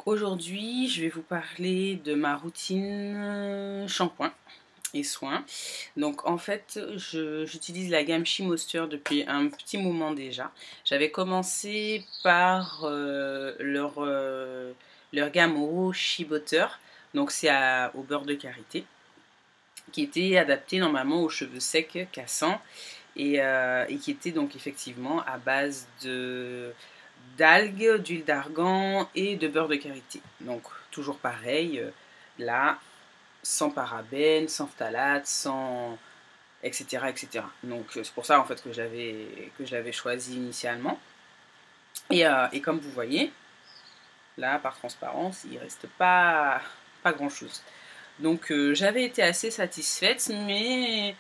Aujourd'hui, je vais vous parler de ma routine shampoing et soins. Donc en fait, j'utilise la gamme She Moisture depuis un petit moment déjà. J'avais commencé par leur gamme Raw She Butter. Donc c'est au beurre de karité, qui était adapté normalement aux cheveux secs cassants et qui était donc effectivement à base de d'algues, d'huile d'argan et de beurre de karité. Donc toujours pareil, là, sans parabènes, sans phtalates, sans etc. etc. Donc c'est pour ça en fait que je l'avais choisi initialement. Et comme vous voyez, là par transparence, il reste pas grand chose. Donc j'avais été assez satisfaite, mais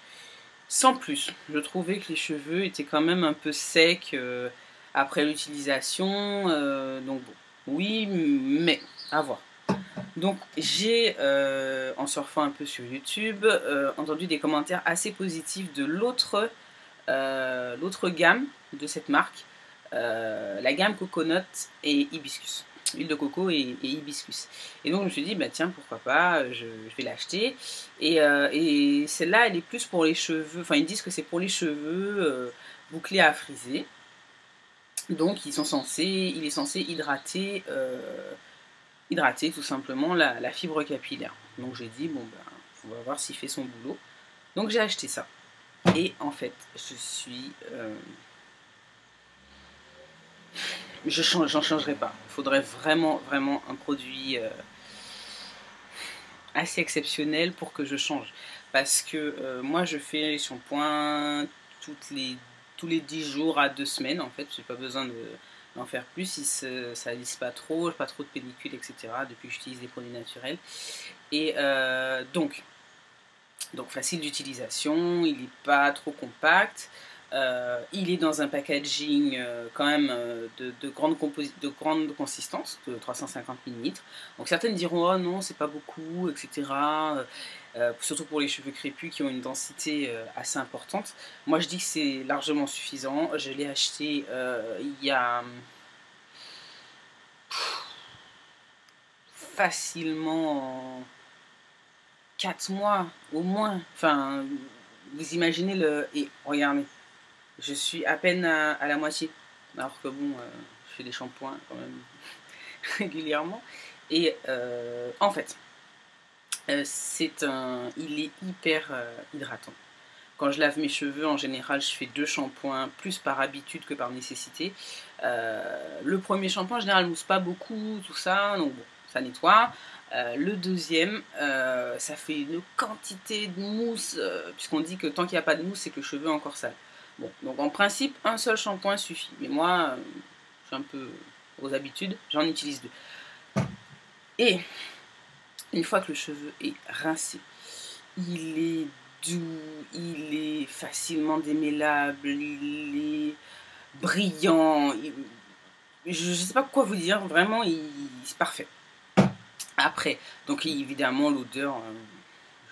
sans plus. Je trouvais que les cheveux étaient quand même un peu secs après l'utilisation. Donc bon, oui, mais à voir. Donc j'ai, en surfant un peu sur YouTube, entendu des commentaires assez positifs de l'autre gamme de cette marque, la gamme Coconut et Hibiscus. Huile de coco et hibiscus. Et donc je me suis dit, bah tiens, pourquoi pas, je vais l'acheter. Et celle-là, elle est plus pour les cheveux, enfin ils disent que c'est pour les cheveux bouclés à friser. Donc il est censé hydrater tout simplement la fibre capillaire. Donc j'ai dit, bon ben, on va voir s'il fait son boulot. Donc j'ai acheté ça. Et en fait, j'en changerai pas. Il faudrait vraiment un produit assez exceptionnel pour que je change. Parce que moi, je fais les shampoings tous les 10 jours à 2 semaines. En fait, j'ai pas besoin d'en faire plus. Ça lisse pas trop, pas trop de pellicule, etc. Depuis que j'utilise des produits naturels. Et donc facile d'utilisation, il n'est pas trop compact. Il est dans un packaging quand même de grande consistance, de 350 ml. Donc certaines diront oh non, c'est pas beaucoup, etc. Surtout pour les cheveux crépus qui ont une densité assez importante. Moi je dis que c'est largement suffisant. Je l'ai acheté il y a facilement 4 mois au moins. Enfin, vous imaginez le. Et regardez, je suis à peine à la moitié. Alors que bon, je fais des shampoings quand même régulièrement. Et en fait, il est hyper hydratant. Quand je lave mes cheveux, en général, je fais 2 shampoings, plus par habitude que par nécessité. Le premier shampoing, en général, ne mousse pas beaucoup, tout ça, donc bon, ça nettoie. Le deuxième, ça fait une quantité de mousse, puisqu'on dit que tant qu'il n'y a pas de mousse, c'est que le cheveu est encore sale. Bon, donc en principe, un seul shampoing suffit. Mais moi, je suis un peu aux habitudes, j'en utilise 2. Et une fois que le cheveu est rincé, il est doux, il est facilement démêlable, il est brillant. Je ne sais pas quoi vous dire, vraiment, c'est parfait. Après, donc évidemment, l'odeur,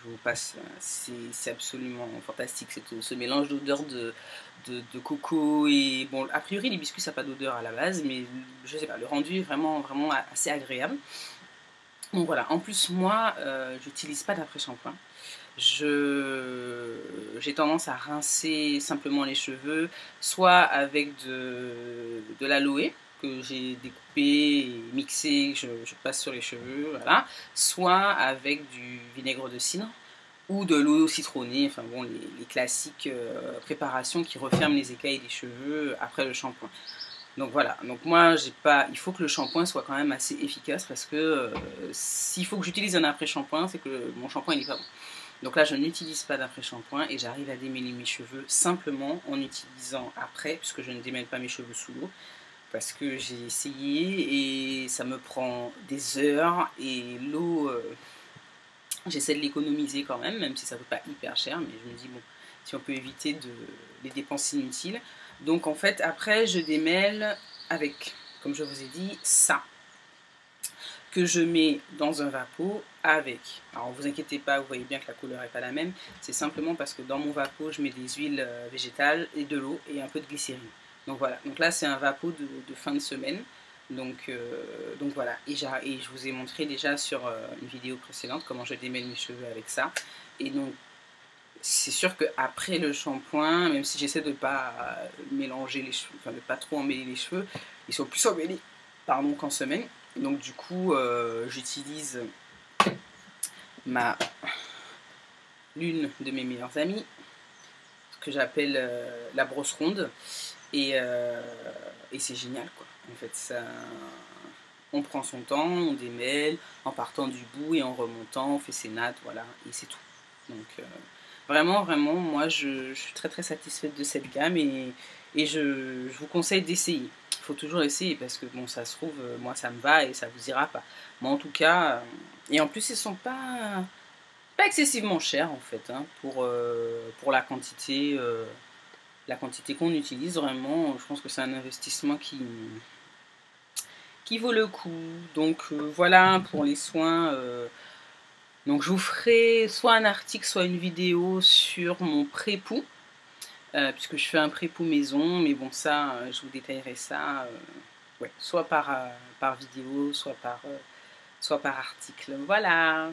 je vous passe, c'est absolument fantastique, ce mélange d'odeur de coco et bon, a priori l'hibiscus n'a pas d'odeur à la base, mais je sais pas, le rendu est vraiment assez agréable. Donc voilà, en plus moi, j'utilise pas d'après-shampoing. J'ai tendance à rincer simplement les cheveux, soit avec de l'aloe que j'ai découpé et mixé, je passe sur les cheveux, voilà, soit avec du vinaigre de cidre ou de l'eau citronnée, enfin bon, les classiques préparations qui referment les écailles des cheveux après le shampoing. Donc voilà, donc moi j'ai pas, il faut que le shampoing soit quand même assez efficace parce que s'il faut que j'utilise un après-shampoing, c'est que mon shampoing il est pas bon. Donc là je n'utilise pas d'après-shampoing et j'arrive à démêler mes cheveux simplement en utilisant après, puisque je ne démêle pas mes cheveux sous l'eau, parce que j'ai essayé et ça me prend des heures et l'eau, j'essaie de l'économiser quand même, même si ça ne coûte pas hyper cher, mais je me dis bon, si on peut éviter les dépenses inutiles. Donc en fait, après, je démêle avec, comme je vous ai dit, ça, que je mets dans un vapeau avec. Alors vous inquiétez pas, vous voyez bien que la couleur n'est pas la même. C'est simplement parce que dans mon vapeau, je mets des huiles végétales et de l'eau et un peu de glycérine. Donc voilà, donc là c'est un vapeau de fin de semaine. Donc voilà, et je vous ai montré déjà sur une vidéo précédente comment je démêle mes cheveux avec ça. Et donc c'est sûr qu'après le shampoing, même si j'essaie de ne pas mélanger les cheveux, enfin de pas trop emmêler les cheveux, ils sont plus emmêlés pardon, qu'en semaine. Donc du coup, j'utilise l'une de mes meilleures amies, que j'appelle la brosse ronde. Et c'est génial quoi. En fait, ça, on prend son temps, on démêle en partant du bout et en remontant, on fait ses nattes, voilà, et c'est tout. Donc vraiment, vraiment, moi je suis très très satisfaite de cette gamme et je vous conseille d'essayer. Il faut toujours essayer parce que bon, ça se trouve, moi ça me va et ça vous ira pas. Moi en tout cas, et en plus ils sont pas excessivement chers en fait, hein, pour la quantité qu'on utilise. Vraiment, je pense que c'est un investissement qui vaut le coup. Donc voilà pour les soins. Donc je vous ferai soit un article, soit une vidéo sur mon pré-poux, puisque je fais un pré-poux maison, mais bon ça, je vous détaillerai ça, ouais, soit par vidéo, soit par article. Voilà.